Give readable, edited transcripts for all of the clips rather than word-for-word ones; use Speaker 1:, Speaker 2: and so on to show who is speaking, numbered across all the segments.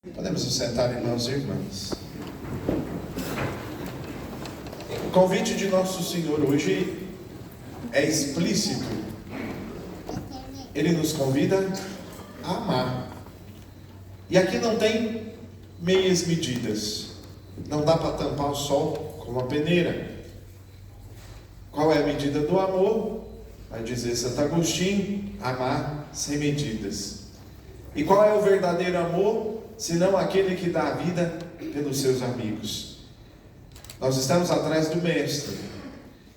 Speaker 1: Podemos nos sentar, irmãos e irmãs. O convite de nosso Senhor hoje é explícito. Ele nos convida a amar. E aqui não tem meias medidas. Não dá para tampar o sol com uma peneira. Qual é a medida do amor? Vai dizer Santo Agostinho: amar sem medidas. E qual é o verdadeiro amor, senão aquele que dá a vida pelos seus amigos? Nós estamos atrás do Mestre,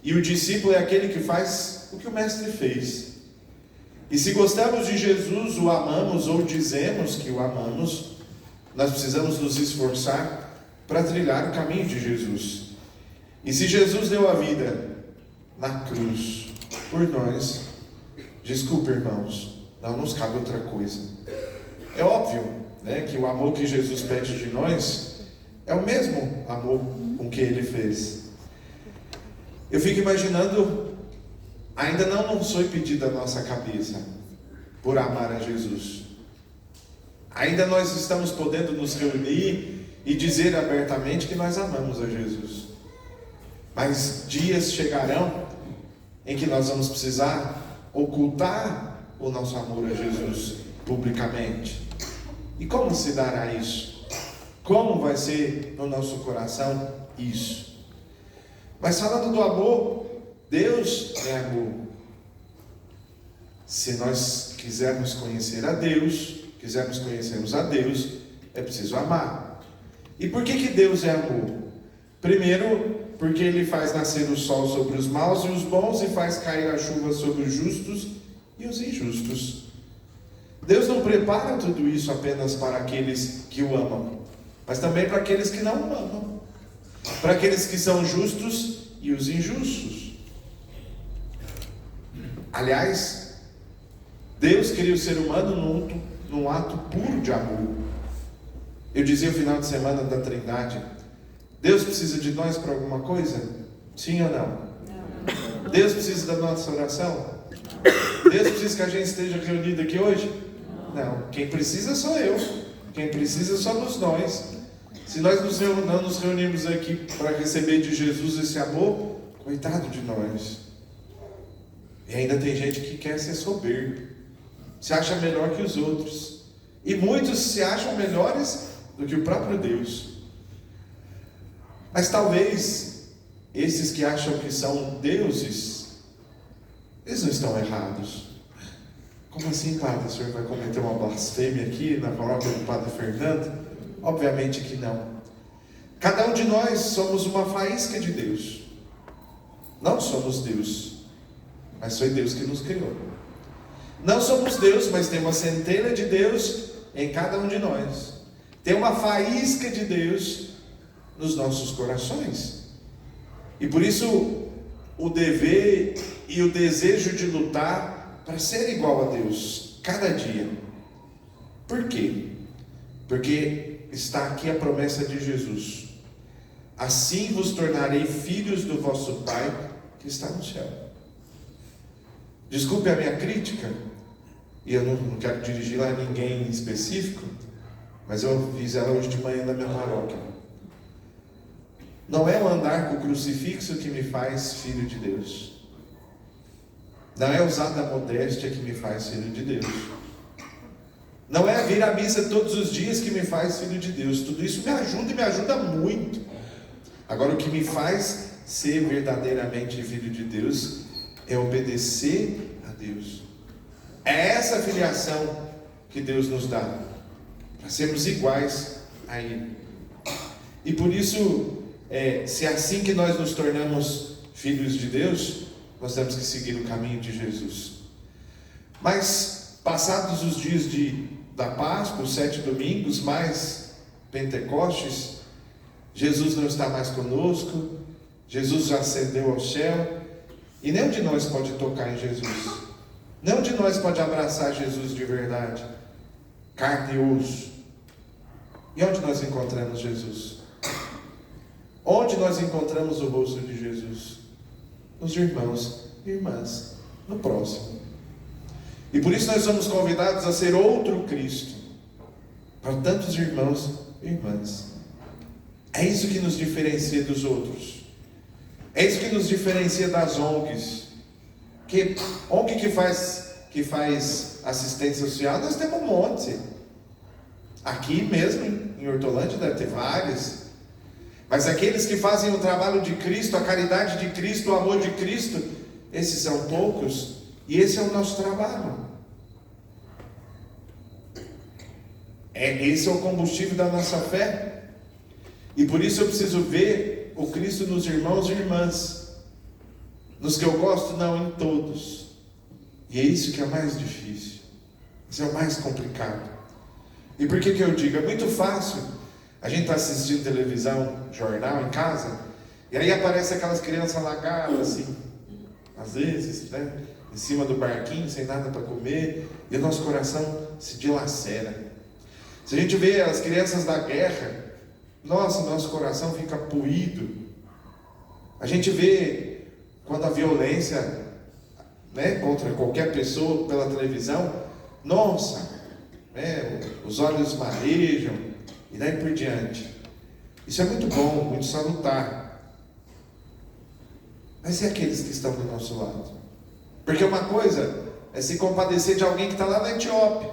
Speaker 1: e o discípulo é aquele que faz o que o Mestre fez. E se gostamos de Jesus, o amamos ou dizemos que o amamos, nós precisamos nos esforçar para trilhar o caminho de Jesus. E se Jesus deu a vida na cruz por nós, desculpe, irmãos, não nos cabe outra coisa. É óbvio, que o amor que Jesus pede de nós é o mesmo amor com que Ele fez. Eu fico imaginando, ainda não foi pedida a nossa cabeça por amar a Jesus. Ainda nós estamos podendo nos reunir e dizer abertamente que nós amamos a Jesus. Mas dias chegarão em que nós vamos precisar ocultar o nosso amor a Jesus publicamente. E como se dará isso? Como vai ser no nosso coração isso? Mas falando do amor, Deus é amor. Se nós quisermos conhecer a Deus, quisermos conhecermos a Deus, é preciso amar. E por que Deus é amor? Primeiro, porque Ele faz nascer o sol sobre os maus e os bons, e faz cair a chuva sobre os justos e os injustos. Deus não prepara tudo isso apenas para aqueles que o amam, mas também para aqueles que não o amam, para aqueles que são justos e os injustos. Aliás, Deus cria o ser humano num ato puro de amor. Eu dizia no final de semana da Trindade: Deus precisa de nós para alguma coisa? Sim ou não? Não. Deus precisa da nossa oração? Deus precisa que a gente esteja reunido aqui hoje? Não. Quem precisa sou eu. Quem precisa somos nós. Se nós não nos reunimos aqui para receber de Jesus esse amor, coitado de nós. E ainda tem gente que quer ser soberbo, se acha melhor que os outros. E muitos se acham melhores do que o próprio Deus. Mas talvez esses que acham que são deuses, eles não estão errados. Como assim, padre? O senhor vai cometer uma blasfêmia aqui na paróquia do Padre Fernando? Obviamente que não. Cada um de nós somos uma faísca de Deus. Não somos Deus, mas foi Deus que nos criou. Não somos Deus, mas tem uma centelha de Deus em cada um de nós. Tem uma faísca de Deus nos nossos corações. E por isso o dever e o desejo de lutar para ser igual a Deus cada dia. Por quê? Porque está aqui a promessa de Jesus: assim vos tornarei filhos do vosso Pai que está no céu. Desculpe a minha crítica, e eu não quero dirigir lá a ninguém em específico, mas eu fiz ela hoje de manhã na minha paróquia. Não é o andar com o crucifixo que me faz filho de Deus. Não é usar da modéstia que me faz filho de Deus. Não é vir à missa todos os dias que me faz filho de Deus. Tudo isso me ajuda e me ajuda muito. Agora, o que me faz ser verdadeiramente filho de Deus é obedecer a Deus. É essa filiação que Deus nos dá, para sermos iguais a Ele. E por isso, se é assim que nós nos tornamos filhos de Deus, nós temos que seguir o caminho de Jesus. Mas, passados os dias da Páscoa, os 7 domingos, mais Pentecostes, Jesus não está mais conosco, Jesus já ascendeu ao céu, e nenhum de nós pode tocar em Jesus. Nenhum de nós pode abraçar Jesus de verdade, carne e osso. E onde nós encontramos Jesus? Onde nós encontramos o rosto de Jesus? Nos irmãos e irmãs, no próximo. E por isso nós somos convidados a ser outro Cristo. para tantos irmãos e irmãs. É isso que nos diferencia dos outros. É isso que nos diferencia das ONGs. Que ONG que faz assistência social, nós temos um monte. Aqui mesmo em Hortolândia deve ter várias. Mas aqueles que fazem o trabalho de Cristo, a caridade de Cristo, o amor de Cristo, esses são poucos. E esse é o nosso trabalho. Esse é o combustível da nossa fé. E por isso eu preciso ver o Cristo nos irmãos e irmãs. Nos que eu gosto, não em todos. E é isso que é mais difícil. Isso é o mais complicado. E por que eu digo? É muito fácil. A gente está assistindo televisão, jornal em casa, e aí aparece aquelas crianças largadas assim, às vezes, né? Em cima do barquinho, sem nada para comer, e o nosso coração se dilacera. Se a gente vê as crianças da guerra, nosso coração fica poído. A gente vê quando a violência, né, contra qualquer pessoa pela televisão, os olhos marejam, e daí por diante. Isso é muito bom, muito salutar. Mas e aqueles que estão do nosso lado? Porque uma coisa é se compadecer de alguém que está lá na Etiópia,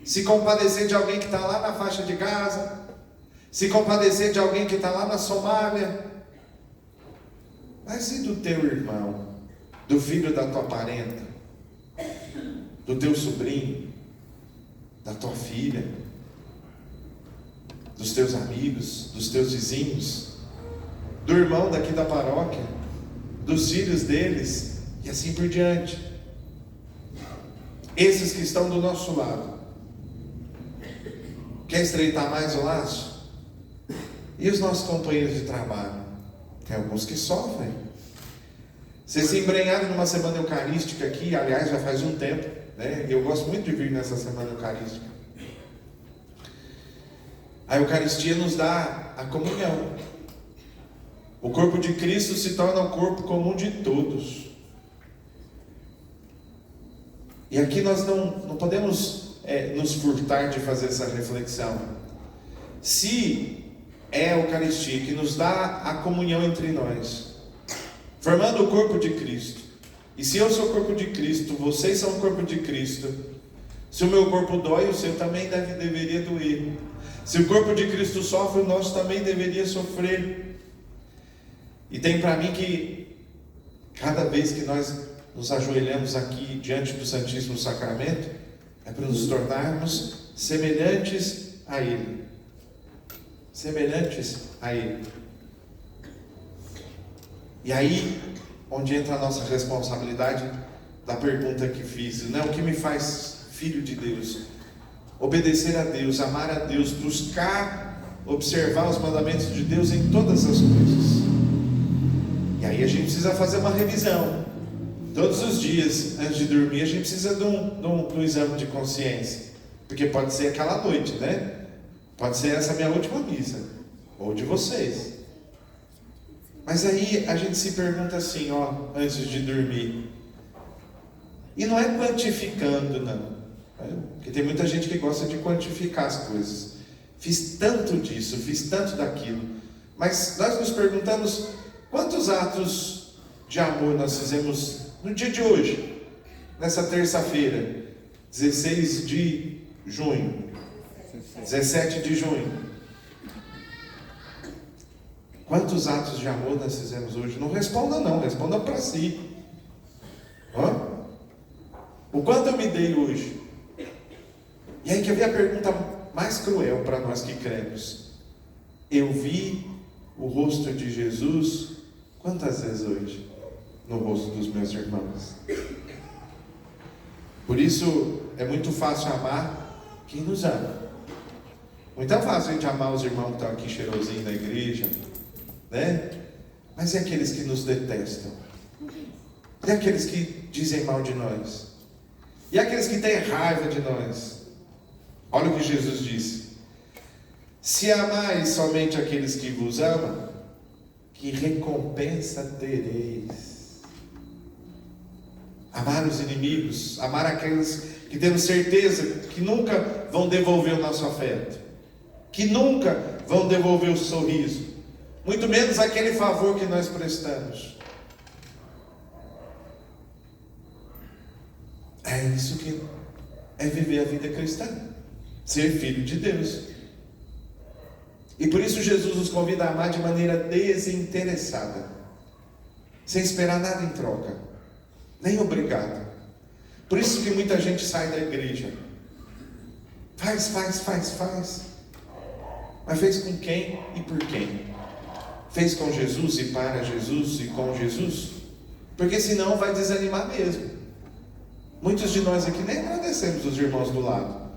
Speaker 1: se compadecer de alguém que está lá na faixa de Gaza, se compadecer de alguém que está lá na Somália. Mas e do teu irmão, do filho da tua parenta, do teu sobrinho, da tua filha, dos teus amigos, dos teus vizinhos, do irmão daqui da paróquia, dos filhos deles, e assim por diante. Esses que estão do nosso lado. Quer estreitar mais o laço? E os nossos companheiros de trabalho? Tem alguns que sofrem. Vocês se embrenharam numa semana eucarística aqui, aliás, já faz um tempo, né? Eu gosto muito de vir nessa semana eucarística. A Eucaristia nos dá a comunhão. O corpo de Cristo se torna o corpo comum de todos. E aqui nós não podemos nos furtar de fazer essa reflexão. Se é a Eucaristia que nos dá a comunhão entre nós, formando o corpo de Cristo, e se eu sou o corpo de Cristo, vocês são o corpo de Cristo, se o meu corpo dói, o seu também deveria doer. Se o corpo de Cristo sofre, o nosso também deveria sofrer. E tem para mim que cada vez que nós nos ajoelhamos aqui diante do Santíssimo Sacramento, é para nos tornarmos semelhantes a Ele. Semelhantes a Ele. E aí, onde entra a nossa responsabilidade da pergunta que fiz, né? O que me faz filho de Deus? Obedecer a Deus, amar a Deus, buscar observar os mandamentos de Deus em todas as coisas. E aí a gente precisa fazer uma revisão. Todos os dias, antes de dormir, a gente precisa de um exame de consciência. Porque pode ser aquela noite, né? Pode ser essa minha última missa. Ou de vocês. Mas aí a gente se pergunta assim, antes de dormir. E não é quantificando, não. Porque tem muita gente que gosta de quantificar as coisas. Fiz tanto disso, fiz tanto daquilo. Mas nós nos perguntamos, quantos atos de amor nós fizemos no dia de hoje? Nessa terça-feira, 16 de junho. 17 de junho. Quantos atos de amor nós fizemos hoje? Não responda não, responda para si. O quanto eu me dei hoje? E aí que eu vi a pergunta mais cruel para nós que cremos. Eu vi o rosto de Jesus quantas vezes hoje? No rosto dos meus irmãos. Por isso é muito fácil amar quem nos ama. Muito fácil a gente amar os irmãos que estão aqui cheirosinhos na igreja, né? Mas e aqueles que nos detestam? E aqueles que dizem mal de nós? E aqueles que têm raiva de nós? Olha o que Jesus disse: se amais somente aqueles que vos amam, que recompensa tereis? Amar os inimigos, amar aqueles que temos certeza que nunca vão devolver o nosso afeto, que nunca vão devolver o sorriso, muito menos aquele favor que nós prestamos. É isso que é viver a vida cristã, ser filho de Deus. E por isso Jesus nos convida a amar de maneira desinteressada, sem esperar nada em troca, nem obrigado. Por isso que muita gente sai da igreja, faz, mas fez com quem e por quem? Fez com Jesus e para Jesus e com Jesus? Porque senão vai desanimar mesmo. Muitos de nós aqui nem agradecemos os irmãos do lado,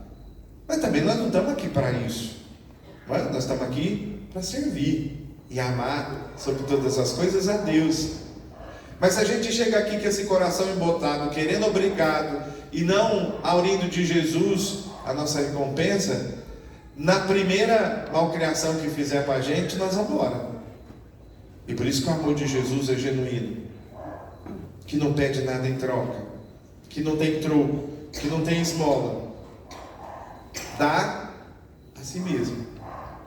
Speaker 1: mas também nós não estamos aqui para isso. Nós estamos aqui para servir e amar sobre todas as coisas a Deus. Mas se a gente chega aqui com esse coração embotado, querendo obrigado, e não aurindo de Jesus a nossa recompensa, na primeira malcriação que fizer para a gente, nós vamos embora. E por isso que o amor de Jesus é genuíno, que não pede nada em troca, que não tem troco, que não tem esmola. Dá a si mesmo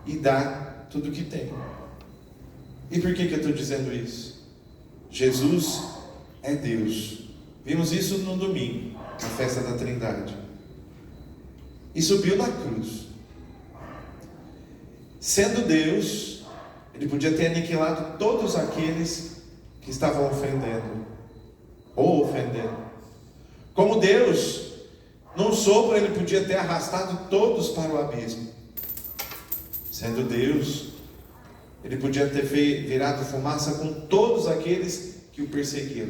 Speaker 1: e dá tudo o que tem. E por que eu estou dizendo isso? Jesus é Deus. Vimos isso no domingo, na festa da Trindade. E subiu na cruz. Sendo Deus, Ele podia ter aniquilado todos aqueles que estavam ofendendo, ou ofendendo. Como Deus, num sopro Ele podia ter arrastado todos para o abismo. Sendo Deus, Ele podia ter virado fumaça com todos aqueles que o perseguiam.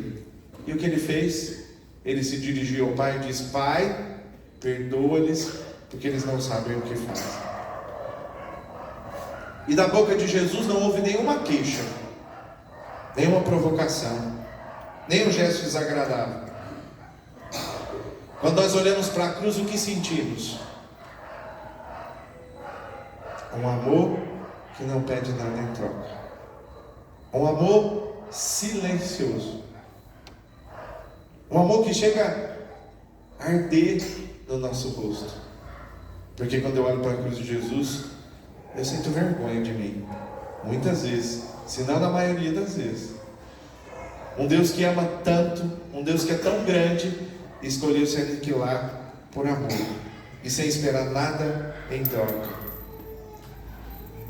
Speaker 1: E o que Ele fez? Ele se dirigiu ao Pai e disse: Pai, perdoa-lhes, porque eles não sabem o que fazem. E da boca de Jesus não houve nenhuma queixa, nenhuma provocação, nenhum gesto desagradável. Quando nós olhamos para a cruz, o que sentimos? Um amor que não pede nada em troca. Um amor silencioso. Um amor que chega a arder no nosso rosto. Porque quando eu olho para a cruz de Jesus, eu sinto vergonha de mim. Muitas vezes, se não na maioria das vezes. Um Deus que ama tanto, um Deus que é tão grande, escolheu se aniquilar por amor. E sem esperar nada em troca.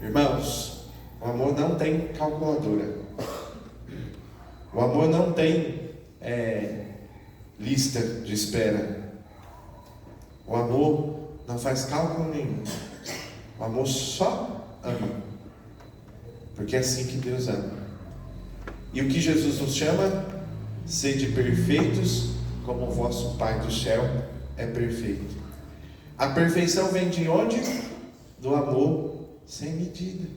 Speaker 1: Irmãos, o amor não tem calculadora. O amor não tem lista de espera. O amor não faz cálculo nenhum. O amor só ama. Porque é assim que Deus ama. E o que Jesus nos chama? Sede perfeitos, como o vosso Pai do céu é perfeito. A perfeição vem de onde? Do amor sem medida.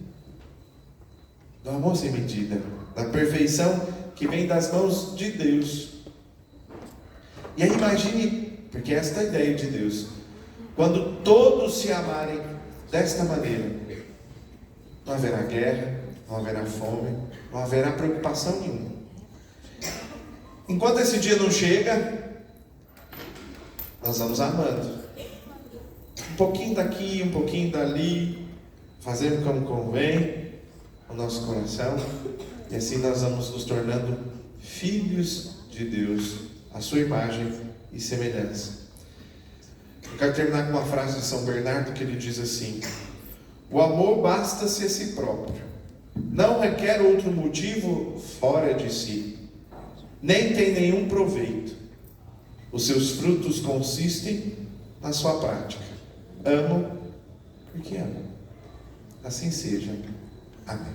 Speaker 1: Do amor sem medida. Da perfeição que vem das mãos de Deus. E aí imagine, porque esta é a ideia de Deus, quando todos se amarem desta maneira, não haverá guerra, não haverá fome, não haverá preocupação nenhuma. Enquanto esse dia não chega, nós vamos amando. Um pouquinho daqui, um pouquinho dali, fazendo como convém o nosso coração, e assim nós vamos nos tornando filhos de Deus, a sua imagem e semelhança. Eu quero terminar com uma frase de São Bernardo, que ele diz assim: o amor basta-se a si próprio, não requer outro motivo fora de si, nem tem nenhum proveito. Os seus frutos consistem na sua prática. Amo porque amo. Assim seja. Amém.